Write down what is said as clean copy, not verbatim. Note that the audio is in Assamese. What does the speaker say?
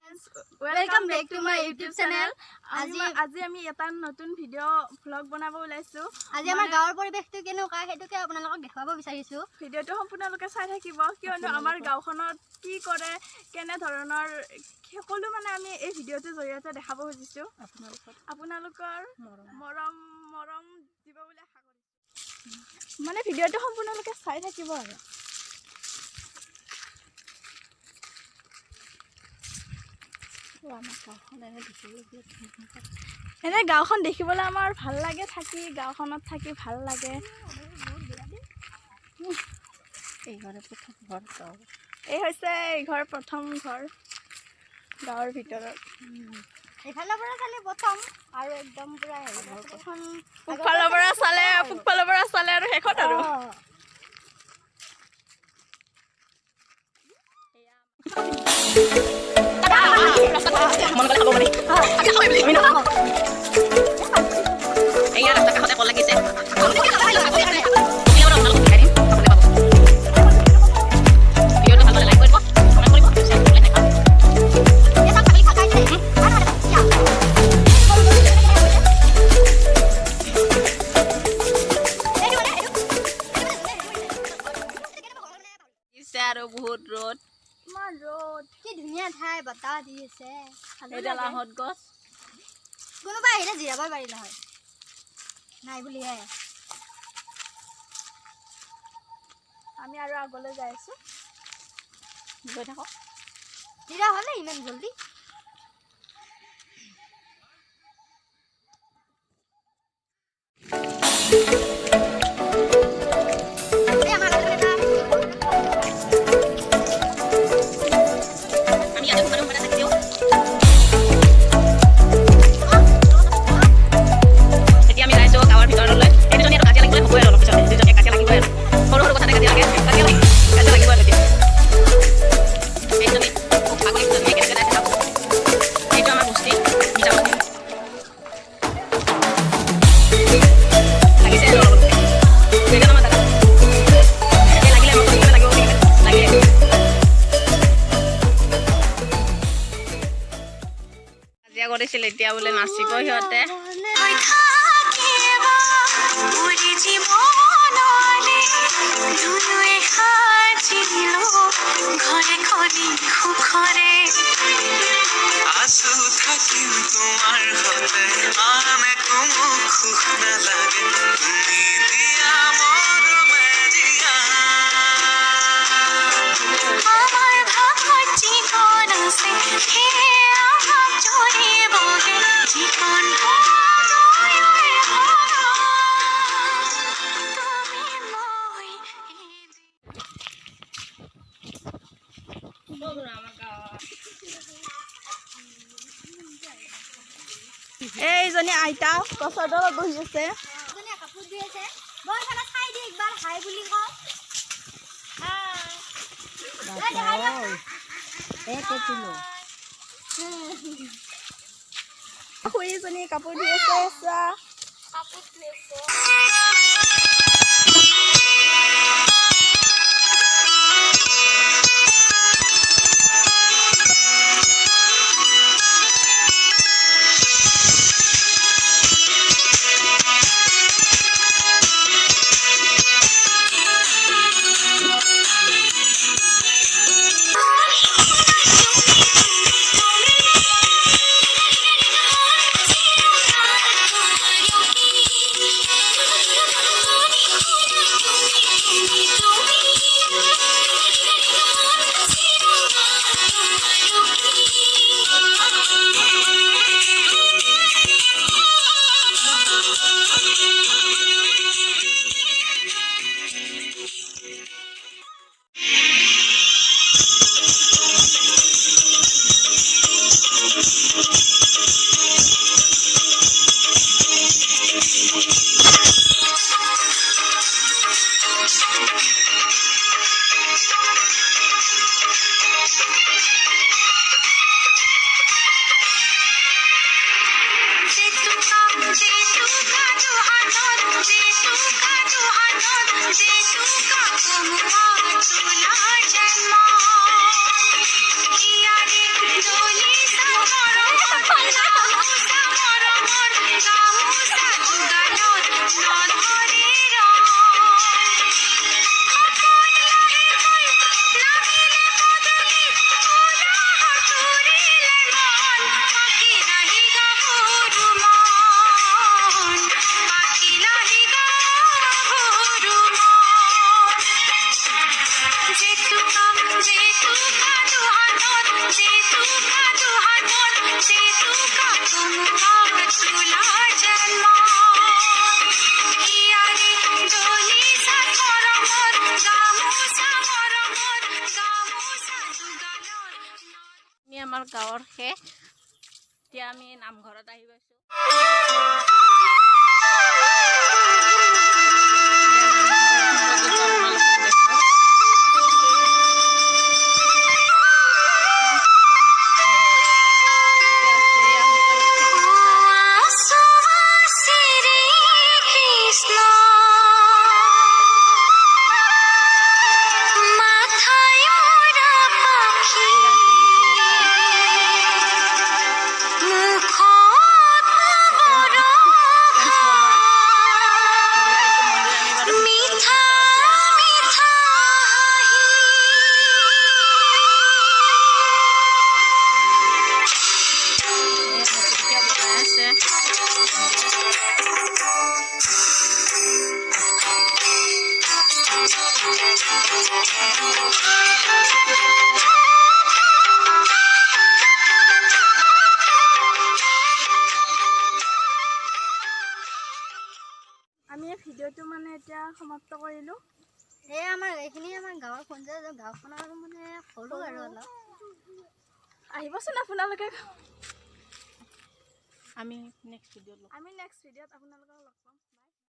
Welcome back to my YouTube channel. আজি আমি এটা নতুন ভিডিও ভ্লগ বনাব ওলাইছো। আজি আমাৰ গাঁৱৰ পৰিবেশটো কেনেকুৱা হেতুকে আপোনালোকক দেখাব বিচাৰিছো। ভিডিওটো সম্পূৰ্ণৰূপে চাই থাকিব কিয়নো আমাৰ গাঁওখনত কি কৰে কেনে ধৰণৰ সকলো মানে আমি এই ভিডিওটোৰ জৰিয়তে দেখাব খুজিছো। আপোনালোকৰ মৰম দিব বুলি আশা কৰিছো। মানে ভিডিওটো সম্পূৰ্ণৰূপে চাই থাকিব আৰু এনে গাঁওখন দেখিবলৈ আমাৰ ভাল লাগে, থাকি গাঁওখনত থাকি ভাল লাগে। এই হৈছে এইঘৰ প্ৰথম ঘৰ গাঁৱৰ ভিতৰত। এইফালৰ পৰা চালে প্ৰথম আৰু একদম পুৰা পূবফালৰ পৰা চালে আৰু শেষত আৰু মন গ'লে খাব পাৰি। আমি নাখাওঁ। এয়া ৰাস্তা কাষতে কল লাগিছে। আৰু বহুত ৰ'দ, ইমান ৰ'দ। কি ধুনীয়া ঠাই, বতাহ দি আছে। এডালাহত গছ কোনোবা আহিলে জিৰাব পাৰিলে হয়, নাই বুলিহে আমি আৰু আগলৈ যাই আছো। গৈ থাকক। জিৰা হ'লে ইমান জলদি কৰিছিল। এতিয়া বোলে নাচিব সিহঁতে। এইজনী আইতা গছৰ তলত বহি আছে। কাপোৰ দি আছে। মই এফালে চাই দি একবাৰ হাই বুলি কওঁ। খুৰীজনী কাপোৰ ধুই আছে। আমাৰ গাঁৱৰ শেষ। এতিয়া আমি নামঘৰত আহি পাইছোঁ। আমি এই ভিডিঅ'টো মানে এতিয়া সমাপ্ত কৰিলোঁ। এই আমাৰ এইখিনি আমাৰ গাঁৱৰ গাঁওখনৰ মানে সৰু আৰু অলপ আহিবচোন আপোনালোকে। আমি নেক্সট ভিডিঅ'ত আপোনালোকক লগ পাম।